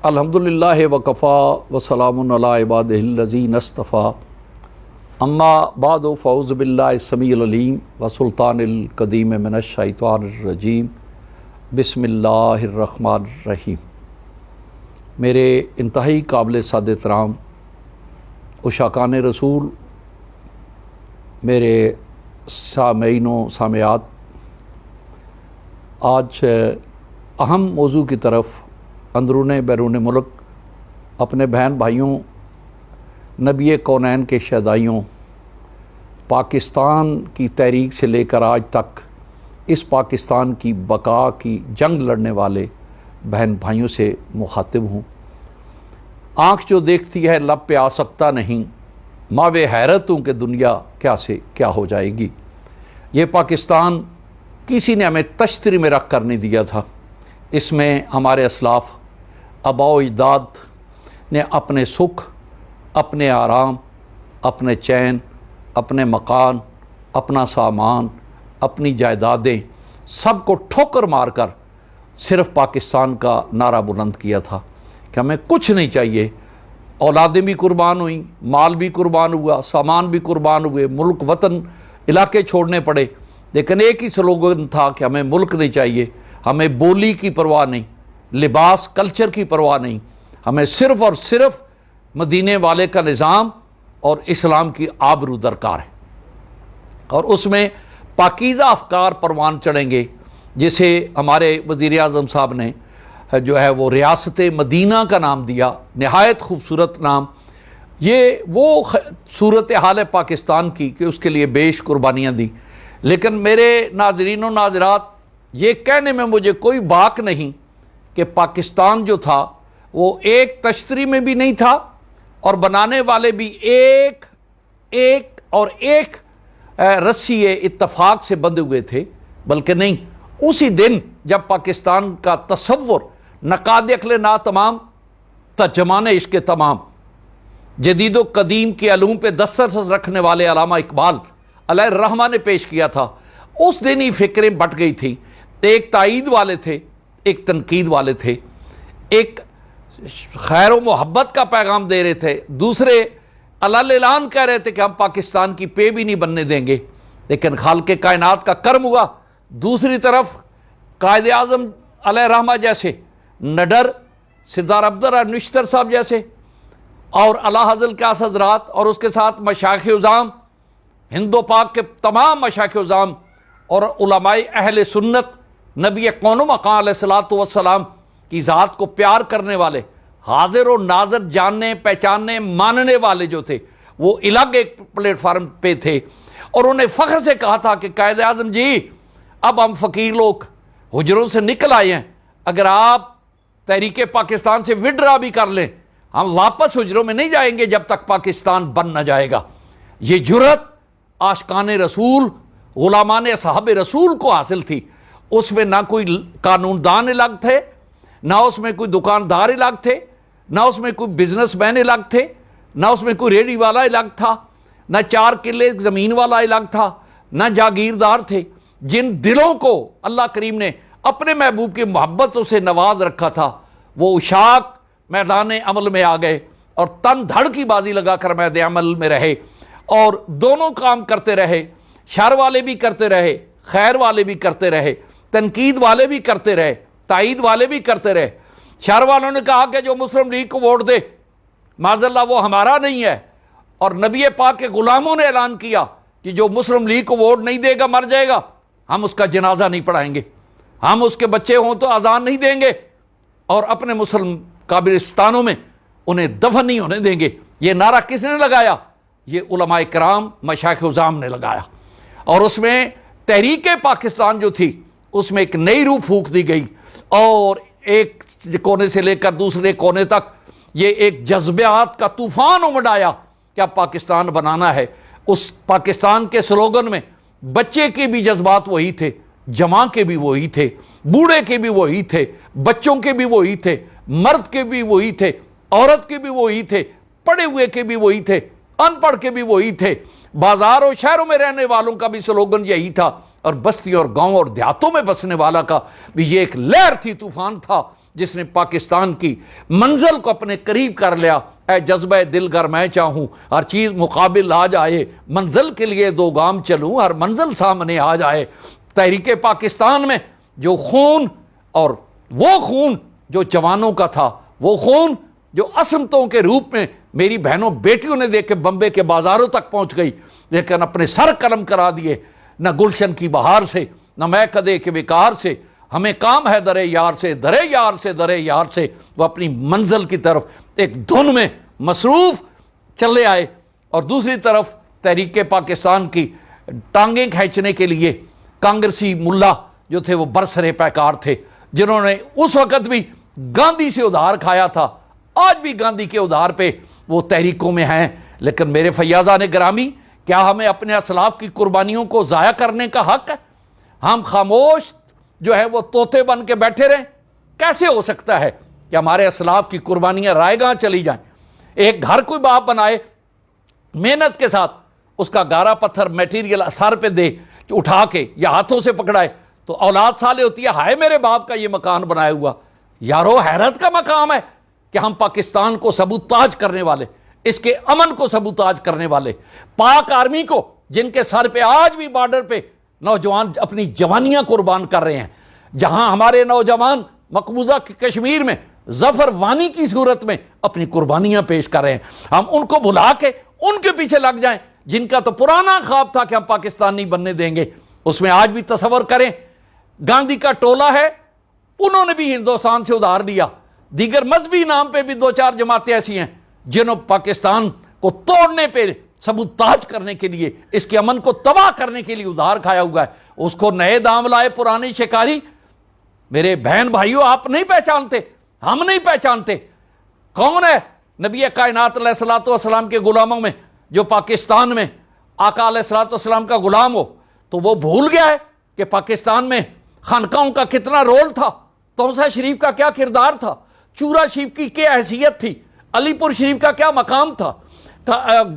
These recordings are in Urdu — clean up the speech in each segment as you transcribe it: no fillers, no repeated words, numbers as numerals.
الحمدللہ وکفا وسلام علی عبادہ الذین اصطفیٰ اما بعد فاعوذ باللہ السمیع العلیم وسلطان القدیم من الشیطان الرجیم بسم اللہ الرحمن الرحیم۔ میرے انتہائی قابل صد احترام عشاقان رسول، میرے سامعین و سامعات، آج اہم موضوع کی طرف اندرون بیرون ملک اپنے بہن بھائیوں، نبی کونین کے شہدائیوں، پاکستان کی تحریک سے لے کر آج تک اس پاکستان کی بقا کی جنگ لڑنے والے بہن بھائیوں سے مخاطب ہوں۔ آنکھ جو دیکھتی ہے لب پہ آ سکتا نہیں، ماوے حیرت ہوں کہ دنیا کیا سے کیا ہو جائے گی۔ یہ پاکستان کسی نے ہمیں تشتری میں رکھ کر نہیں دیا تھا، اس میں ہمارے اسلاف آباء و اجداد نے اپنے سکھ، اپنے آرام، اپنے چین، اپنے مکان، اپنا سامان، اپنی جائیدادیں سب کو ٹھوکر مار کر صرف پاکستان کا نعرہ بلند کیا تھا کہ ہمیں کچھ نہیں چاہیے۔ اولادیں بھی قربان ہوئیں، مال بھی قربان ہوا، سامان بھی قربان ہوئے، ملک وطن علاقے چھوڑنے پڑے، لیکن ایک ہی سلوگن تھا کہ ہمیں ملک نہیں چاہیے، ہمیں بولی کی پرواہ نہیں، لباس کلچر کی پرواہ نہیں، ہمیں صرف اور صرف مدینے والے کا نظام اور اسلام کی آبرو درکار ہے، اور اس میں پاکیزہ افکار پروان چڑھیں گے، جسے ہمارے وزیر اعظم صاحب نے جو ہے وہ ریاست مدینہ کا نام دیا، نہایت خوبصورت نام۔ یہ وہ صورتحال ہے پاکستان کی کہ اس کے لیے بیش قربانیاں دی، لیکن میرے ناظرین و ناظرات، یہ کہنے میں مجھے کوئی باک نہیں کہ پاکستان جو تھا وہ ایک تشتری میں بھی نہیں تھا، اور بنانے والے بھی ایک رسی اتفاق سے بندھے ہوئے تھے، بلکہ نہیں، اسی دن جب پاکستان کا تصور نقاد عقل نا تمام ترجمان عشق تمام جدید و قدیم کے علوم پہ دسترس رکھنے والے علامہ اقبال علیہ الرحمہ نے پیش کیا تھا، اس دن ہی فکریں بٹ گئی تھیں۔ ایک تائید والے تھے، ایک تنقید والے تھے، ایک خیر و محبت کا پیغام دے رہے تھے، دوسرے علل اعلان کہہ رہے تھے کہ ہم پاکستان کی پے بھی نہیں بننے دیں گے، لیکن خالق کائنات کا کرم ہوا۔ دوسری طرف قائد اعظم علیہ الرحمہ جیسے، نڈر، سردار عبدالرہ نشتر صاحب جیسے، اور اعلیٰ حضرت کے حضرات، اور اس کے ساتھ مشائخ عظام، ہند و پاک کے تمام مشائخ عظام اور علماء اہل سنت، نبی کون و مقام علیہ الصلوۃ والسلام کی ذات کو پیار کرنے والے، حاضر و ناظر جاننے پہچاننے ماننے والے جو تھے، وہ الگ ایک پلیٹ فارم پہ تھے، اور انہوں نے فخر سے کہا تھا کہ قائد اعظم جی، اب ہم فقیر لوگ حجروں سے نکل آئے ہیں، اگر آپ تحریک پاکستان سے وڈرا بھی کر لیں، ہم واپس حجروں میں نہیں جائیں گے جب تک پاکستان بن نہ جائے گا۔ یہ جرأت عاشقان رسول، غلامان اصحاب رسول کو حاصل تھی۔ اس میں نہ کوئی قانون دان الگ تھے، نہ اس میں کوئی دکاندار الگ تھے، نہ اس میں کوئی بزنس مین الگ تھے، نہ اس میں کوئی ریڑھی والا الگ تھا، نہ 4 کلے زمین والا الگ تھا، نہ جاگیردار تھے۔ جن دلوں کو اللہ کریم نے اپنے محبوب کی محبتوں سے نواز رکھا تھا، وہ عشاق میدان عمل میں آ گئے اور تن دھڑ کی بازی لگا کر میدان عمل میں رہے، اور دونوں کام کرتے رہے، شر والے بھی کرتے رہے، خیر والے بھی کرتے رہے، تنقید والے بھی کرتے رہے، تائید والے بھی کرتے رہے۔ شر والوں نے کہا کہ جو مسلم لیگ کو ووٹ دے معاذ اللہ وہ ہمارا نہیں ہے، اور نبی پاک کے غلاموں نے اعلان کیا کہ جو مسلم لیگ کو ووٹ نہیں دے گا مر جائے گا، ہم اس کا جنازہ نہیں پڑھائیں گے، ہم اس کے بچے ہوں تو اذان نہیں دیں گے، اور اپنے مسلم قبرستانوں میں انہیں دفن نہیں ہونے دیں گے۔ یہ نعرہ کس نے لگایا؟ یہ علماء کرام، مشائخ عظام نے لگایا، اور اس میں تحریک پاکستان جو تھی اس میں ایک نئی روح پھونک دی گئی، اور ایک کونے سے لے کر دوسرے کونے تک یہ ایک جذبات کا طوفان امڈ آیا کہ اب پاکستان بنانا ہے۔ اس پاکستان کے سلوگن میں بچے کے بھی جذبات وہی تھے، جوان کے بھی وہی تھے، بوڑھے کے بھی وہی تھے، بچوں کے بھی وہی تھے، مرد کے بھی وہی تھے، عورت کے بھی وہی تھے، پڑھے ہوئے کے بھی وہی تھے، ان پڑھ کے بھی وہی تھے، بازار اور شہروں میں رہنے والوں کا بھی سلوگن یہی تھا، اور بستی اور گاؤں اور دیہاتوں میں بسنے والا کا بھی یہ ایک لہر تھی، طوفان تھا جس نے پاکستان کی منزل کو اپنے قریب کر لیا. اے جذبہ دل گر میں چاہوں ہر چیز مقابل آ جائے, منزل کے لیے دو گام چلوں ہر منزل سامنے آ جائے. تحریک پاکستان میں جو خون, اور وہ خون جو جوانوں کا تھا, وہ خون جو عصمتوں کے روپ میں میری بہنوں بیٹیوں نے دیکھ کے بمبے کے بازاروں تک پہنچ گئی, لیکن اپنے سر قلم کرا دیے. نہ گلشن کی بہار سے, نہ میں کدے کے وقار سے, ہمیں کام ہے درے یار سے, درے یار سے, درے یار سے. وہ اپنی منزل کی طرف ایک دھن میں مصروف چلے آئے, اور دوسری طرف تحریک پاکستان کی ٹانگیں کھینچنے کے لیے کانگریسی ملا جو تھے وہ برسرے پیکار تھے, جنہوں نے اس وقت بھی گاندھی سے ادھار کھایا تھا, آج بھی گاندھی کے ادھار پہ وہ تحریکوں میں ہیں. لیکن میرے فیاضان گرامی, کیا ہمیں اپنے اسلاف کی قربانیوں کو ضائع کرنے کا حق ہے؟ ہم خاموش جو ہے وہ طوطے بن کے بیٹھے رہیں؟ کیسے ہو سکتا ہے کہ ہمارے اسلاف کی قربانیاں رائے گاہ چلی جائیں؟ ایک گھر کوئی باپ بنائے محنت کے ساتھ, اس کا گارا پتھر میٹیریل سر پہ دے اٹھا کے یا ہاتھوں سے پکڑائے, تو اولاد سالے ہوتی ہے, ہائے میرے باپ کا یہ مکان بنایا ہوا. یارو حیرت کا مقام ہے کہ ہم پاکستان کو سبوتاج کرنے والے, اس کے امن کو سبوتاج کرنے والے, پاک آرمی کو جن کے سر پہ آج بھی بارڈر پہ نوجوان اپنی جوانیاں قربان کر رہے ہیں, جہاں ہمارے نوجوان مقبوضہ کشمیر میں ظفر وانی کی صورت میں اپنی قربانیاں پیش کر رہے ہیں, ہم ان کو بھلا کے ان کے پیچھے لگ جائیں جن کا تو پرانا خواب تھا کہ ہم پاکستان نہیں بننے دیں گے. اس میں آج بھی تصور کریں, گاندھی کا ٹولہ ہے, انہوں نے بھی ہندوستان سے ادھار لیا. دیگر مذہبی نام پہ بھی دو چار جماعتیں ایسی ہیں جنہوں پاکستان کو توڑنے پہ, سبوتاج کرنے کے لیے, اس کے امن کو تباہ کرنے کے لیے ادھار کھایا ہوا ہے. اس کو نئے دام لائے پرانی شکاری. میرے بہن بھائیوں, آپ نہیں پہچانتے, ہم نہیں پہچانتے کون ہے نبی کائنات علیہ الصلوۃ والسلام کے غلاموں میں جو پاکستان میں آقا علیہ الصلوۃ والسلام کا غلام ہو. تو وہ بھول گیا ہے کہ پاکستان میں خانقاہوں کا کتنا رول تھا, توسہ شریف کا کیا کردار تھا, چورا شریف کی کیا حیثیت تھی, علی پور شریف کا کیا مقام تھا.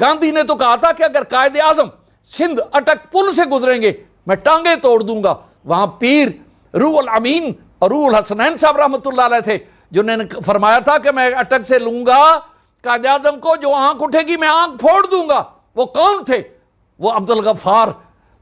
گاندھی نے تو کہا تھا کہ اگر قائد اعظم سندھ اٹک پل سے گزریں گے میں ٹانگیں توڑ دوں گا. وہاں پیر روح الامین اور روح الحسنین صاحب رحمۃ اللہ علیہ تھے, جنہوں نے فرمایا تھا کہ میں اٹک سے لوں گا قائد اعظم کو, جو آنکھ اٹھے گی میں آنکھ پھوڑ دوں گا. وہ کون تھے؟ وہ عبدالغفار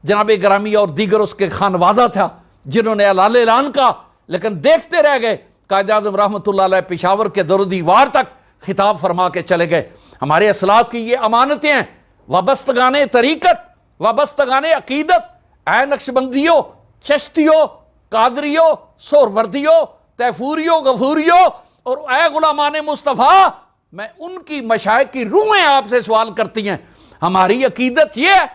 جناب گرامی اور دیگر اس کے خانوادہ تھا, جنہوں نے اعلان کا, لیکن دیکھتے رہ گئے. قائد اعظم رحمۃ اللہ علیہ پشاور کے دردیوار تک خطاب فرما کے چلے گئے. ہمارے اسلاف کی یہ امانتیں ہیں, وابستگان طریقت, وابستگان عقیدت, اے نقشبندیوں, چشتیوں, قادریوں, سہروردیوں, تیفوریوں, غفوریوں, اور اے غلامان مصطفیٰ, میں ان کی مشائخ کی روحیں آپ سے سوال کرتی ہیں. ہماری عقیدت یہ ہے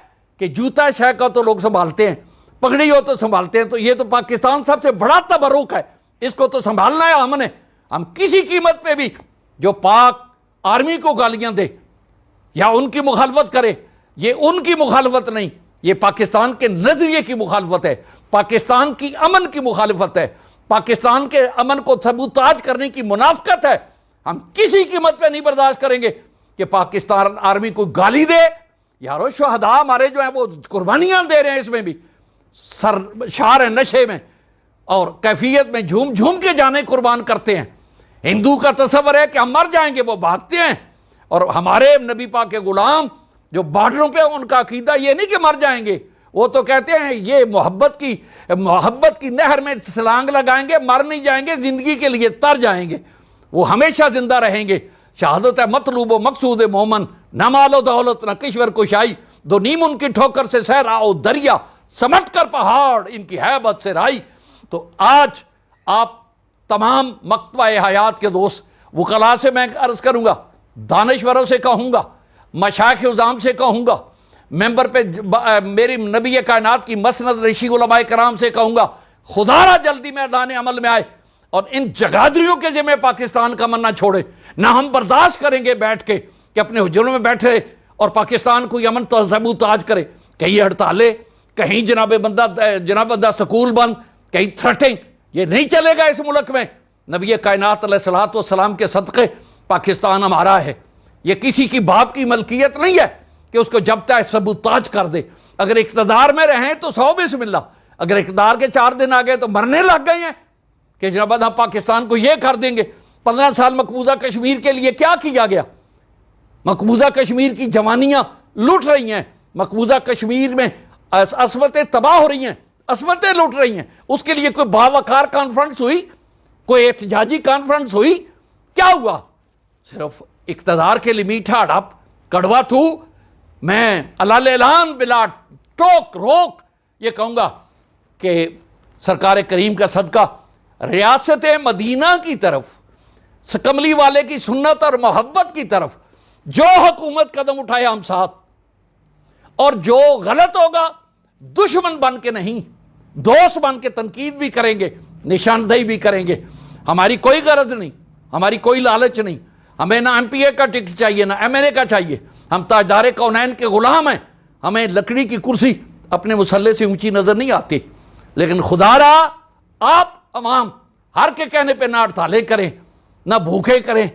کہ جوتا شے کا تو لوگ سنبھالتے ہیں, پگڑی ہو تو سنبھالتے ہیں, تو یہ تو پاکستان سب سے بڑا تبرک ہے, اس کو تو سنبھالنا ہے ہم نے. ہم کسی قیمت پہ بھی جو پاک آرمی کو گالیاں دے یا ان کی مخالفت کرے, یہ ان کی مخالفت نہیں, یہ پاکستان کے نظریے کی مخالفت ہے, پاکستان کی امن کی مخالفت ہے, پاکستان کے امن کو سبوتاج کرنے کی منافقت ہے. ہم کسی قیمت پہ نہیں برداشت کریں گے کہ پاکستان آرمی کو گالی دے. یارو شہداء ہمارے جو ہیں وہ قربانیاں دے رہے ہیں, اس میں بھی سر شار نشے میں اور کیفیت میں جھوم جھوم کے جانے قربان کرتے ہیں. ہندو کا تصور ہے کہ ہم مر جائیں گے, وہ بھاگتے ہیں. اور ہمارے نبی پاک کے غلام جو بارڈروں پہ, ان کا عقیدہ یہ نہیں کہ مر جائیں گے, وہ تو کہتے ہیں یہ محبت کی نہر میں چھلانگ لگائیں گے, مر نہیں جائیں گے, زندگی کے لیے تر جائیں گے, وہ ہمیشہ زندہ رہیں گے. شہادت ہے مطلوب و مقصود مومن, نہ مال و دولت نہ کشور کشائی, دو نیم ان کی ٹھوکر سے صحرا و دریا, سمٹ کر پہاڑ ان کی ہیبت سے رائی. تو آج آپ تمام مکتبہ حیات کے دوست وکلاء سے میں عرض کروں گا, دانشوروں سے کہوں گا, مشائخ عظام سے کہوں گا, ممبر پہ میری نبی کائنات کی مسند رشی علماء کرام سے کہوں گا, خدا را جلدی میدان عمل میں آئے اور ان جگادریوں کے ذمہ پاکستان کا من نہ چھوڑے. نہ ہم برداشت کریں گے بیٹھ کے کہ اپنے حجروں میں بیٹھے اور پاکستان کو امن تو سبوتاج کرے. کہیں ہڑتالیں, کہیں جناب بندہ سکول بند, کہیں تھرٹنگ, یہ نہیں چلے گا اس ملک میں. نبی کائنات علیہ الصلوۃ والسلام کے صدقے پاکستان ہمارا ہے. یہ کسی کی باپ کی ملکیت نہیں ہے کہ اس کو جب چاہے سبوتاج کر دے. اگر اقتدار میں رہیں تو 100 بسم اللہ, اگر اقتدار کے 4 دن آ گئے تو مرنے لگ گئے ہیں کہ جناب ہم پاکستان کو یہ کر دیں گے. 15 سال مقبوضہ کشمیر کے لیے کیا کیا گیا؟ مقبوضہ کشمیر کی جوانیاں لوٹ رہی ہیں، مقبوضہ کشمیر میں عصمتیں تباہ ہو رہی ہیں، عصمتیں لوٹ رہی ہیں. اس کے لیے کوئی باوقار کانفرنس ہوئی؟ کوئی احتجاجی کانفرنس ہوئی؟ کیا ہوا؟ صرف اقتدار کے لیے میٹھا ڈھپ کڑوا تو میں علال اعلان بلا ٹوک روک یہ کہوں گا کہ سرکار کریم کا صدقہ ریاست مدینہ کی طرف، کملی والے کی سنت اور محبت کی طرف جو حکومت قدم اٹھائے ہم ساتھ، اور جو غلط ہوگا دشمن بن کے نہیں، دوست بن کے تنقید بھی کریں گے، نشاندہی بھی کریں گے. ہماری کوئی غرض نہیں، ہماری کوئی لالچ نہیں. ہمیں نہ ایم پی اے کا ٹکٹ چاہیے نہ ایم این اے کا چاہیے. ہم تاجدار کونین کے غلام ہیں. ہمیں لکڑی کی کرسی اپنے مسلح سے اونچی نظر نہیں آتی. لیکن خدا را آپ عوام ہر کے کہنے پہ نہ ہڑتالیں کریں، نہ بھوکے کریں،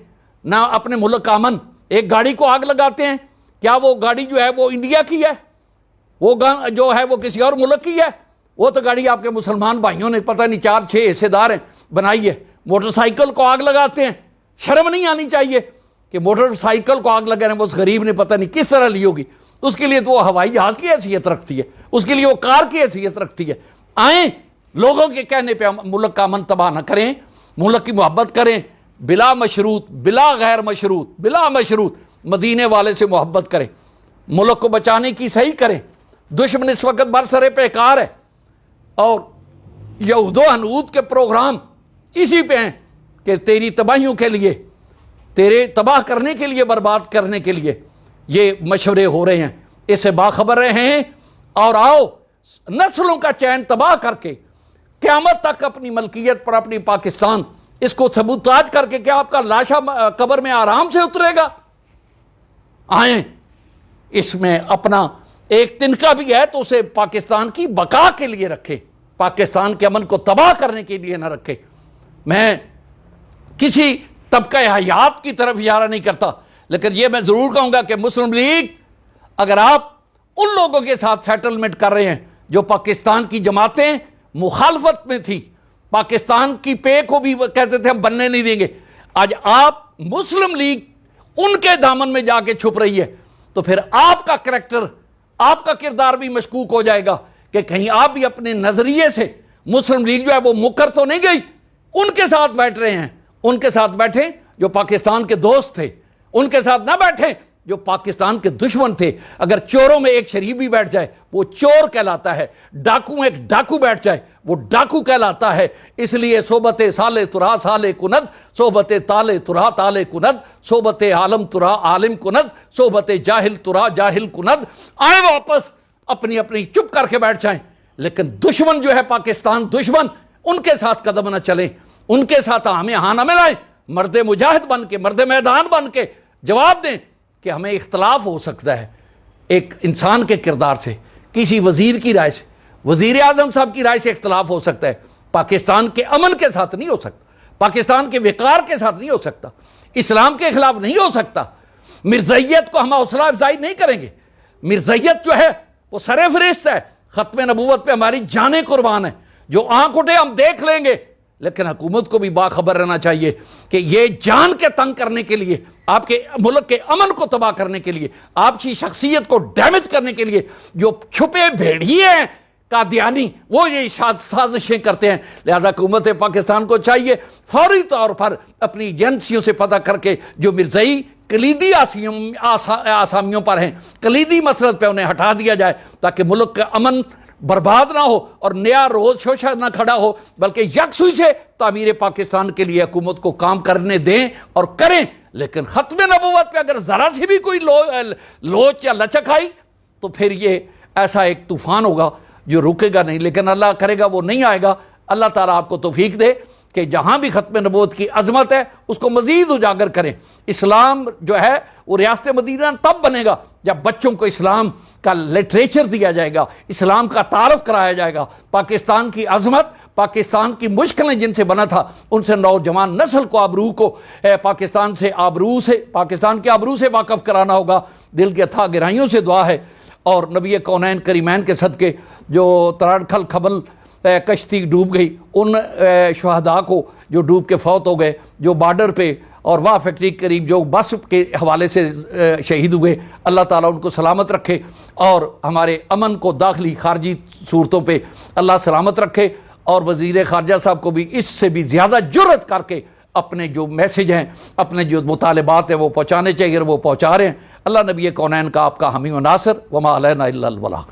نہ اپنے ملک کا امن. ایک گاڑی کو آگ لگاتے ہیں، کیا وہ گاڑی جو ہے وہ انڈیا کی ہے؟ وہ جو ہے وہ کسی اور ملک کی ہے؟ وہ تو گاڑی آپ کے مسلمان بھائیوں نے پتہ نہیں 4-6 حصے دار ہیں بنائی ہے. موٹر سائیکل کو آگ لگاتے ہیں. شرم نہیں آنی چاہیے کہ موٹر سائیکل کو آگ لگا رہے ہیں. اس غریب نے پتہ نہیں کس طرح لی ہوگی. اس کے لیے تو وہ ہوائی جہاز کی حیثیت رکھتی ہے، اس کے لیے وہ کار کی حیثیت رکھتی ہے. آئیں لوگوں کے کہنے پہ ملک کا امن تباہ نہ کریں، ملک کی محبت کریں، بلا مشروط، بلا غیر مشروط، بلا مشروط مدینے والے سے محبت کریں، ملک کو بچانے کی صحیح کریں. دشمن اس وقت برسر پیکار ہے اور یہود و حنود کے پروگرام اسی پہ ہیں کہ تیری تباہیوں کے لیے، تیرے تباہ کرنے کے لیے، برباد کرنے کے لیے یہ مشورے ہو رہے ہیں. اس سے باخبر رہے ہیں اور آؤ نسلوں کا چین تباہ کر کے قیامت تک اپنی ملکیت پر اپنی پاکستان اس کو سبوتاج کر کے کیا آپ کا لاشا قبر میں آرام سے اترے گا؟ آئیں اس میں اپنا ایک تنکا بھی ہے تو اسے پاکستان کی بقا کے لیے رکھے، پاکستان کے امن کو تباہ کرنے کے لیے نہ رکھے. میں کسی طبقہ حیات کی طرف اشارہ نہیں کرتا، لیکن یہ میں ضرور کہوں گا کہ مسلم لیگ اگر آپ ان لوگوں کے ساتھ سیٹلمنٹ کر رہے ہیں جو پاکستان کی جماعتیں مخالفت میں تھی، پاکستان کی پے کو بھی کہتے تھے ہم بننے نہیں دیں گے، آج آپ مسلم لیگ ان کے دامن میں جا کے چھپ رہی ہے، تو پھر آپ کا کریکٹر، آپ کا کردار بھی مشکوک ہو جائے گا کہ کہیں آپ بھی اپنے نظریے سے مسلم لیگ جو ہے وہ مکر تو نہیں گئی. ان کے ساتھ بیٹھ رہے ہیں، ان کے ساتھ بیٹھیں جو پاکستان کے دوست تھے، ان کے ساتھ نہ بیٹھیں جو پاکستان کے دشمن تھے. اگر چوروں میں ایک شریف بھی بیٹھ جائے وہ چور کہلاتا ہے، ڈاکو میں ایک ڈاکو بیٹھ جائے وہ ڈاکو کہلاتا ہے. اس لیے صحبت سالے ترا سالے کند، صحبت تالے ترا تالے کند، صحبت عالم ترا عالم کند، صحبت جاہل ترا جاہل کند. آئیں واپس اپنی اپنی چپ کر کے بیٹھ جائیں، لیکن دشمن جو ہے پاکستان دشمن، ان کے ساتھ قدم نہ چلیں، ان کے ساتھ ہمیں ہاں نہ ملائیں. مرد مجاہد بن کے، مرد میدان بن کے جواب دیں کہ ہمیں اختلاف ہو سکتا ہے ایک انسان کے کردار سے، کسی وزیر کی رائے سے، وزیر اعظم صاحب کی رائے سے اختلاف ہو سکتا ہے، پاکستان کے امن کے ساتھ نہیں ہو سکتا، پاکستان کے وقار کے ساتھ نہیں ہو سکتا، اسلام کے خلاف نہیں ہو سکتا. مرزائیت کو ہم حوصلہ افزائی نہیں کریں گے. مرزائیت جو ہے وہ سر فہرست ہے، ختم نبوت پہ ہماری جانیں قربان ہیں. جو آنکھ اٹھے ہم دیکھ لیں گے، لیکن حکومت کو بھی باخبر رہنا چاہیے کہ یہ جان کے تنگ کرنے کے لیے، آپ کے ملک کے امن کو تباہ کرنے کے لیے، آپ کی شخصیت کو ڈیمیج کرنے کے لیے جو چھپے بھیڑیے ہیں قادیانی، وہ یہ سازشیں کرتے ہیں. لہذا حکومت پاکستان کو چاہیے فوری طور پر اپنی ایجنسیوں سے پتہ کر کے جو مرزائی کلیدی آسامیوں پر ہیں، کلیدی مسلط پہ انہیں ہٹا دیا جائے تاکہ ملک کا امن برباد نہ ہو اور نیا روز شوشہ نہ کھڑا ہو، بلکہ یکسوئی سے تعمیر پاکستان کے لیے حکومت کو کام کرنے دیں اور کریں. لیکن ختم نبوت پہ اگر ذرا سی بھی کوئی لوچ یا لچک آئی تو پھر یہ ایسا ایک طوفان ہوگا جو رکے گا نہیں. لیکن اللہ کرے گا وہ نہیں آئے گا. اللہ تعالیٰ آپ کو توفیق دے کہ جہاں بھی ختم نبوت کی عظمت ہے اس کو مزید اجاگر کریں. اسلام جو ہے وہ ریاست مدینہ تب بنے گا جب بچوں کو اسلام کا لٹریچر دیا جائے گا، اسلام کا تعارف کرایا جائے گا. پاکستان کی عظمت، پاکستان کی مشکلیں جن سے بنا تھا، ان سے نوجوان نسل کو آبرو کو پاکستان کے آبرو سے واقف کرانا ہوگا. دل کی اتھا گہرائیوں سے دعا ہے اور نبی کونین کریمین کے صدقے جو تراڑکھل کھبل کشتی ڈوب گئی، ان شہداء کو جو ڈوب کے فوت ہو گئے، جو بارڈر پہ اور واہ فیکٹری کے قریب جو بس کے حوالے سے شہید ہوئے، اللہ تعالیٰ ان کو سلامت رکھے، اور ہمارے امن کو داخلی خارجی صورتوں پہ اللہ سلامت رکھے، اور وزیر خارجہ صاحب کو بھی اس سے بھی زیادہ جرأت کر کے اپنے جو میسج ہیں، اپنے جو مطالبات ہیں وہ پہنچانے چاہیے، اور وہ پہنچا رہے ہیں۔ اللہ نبی کونین کا آپ کا حامی و ناصر، وما علینا الا البلاغ۔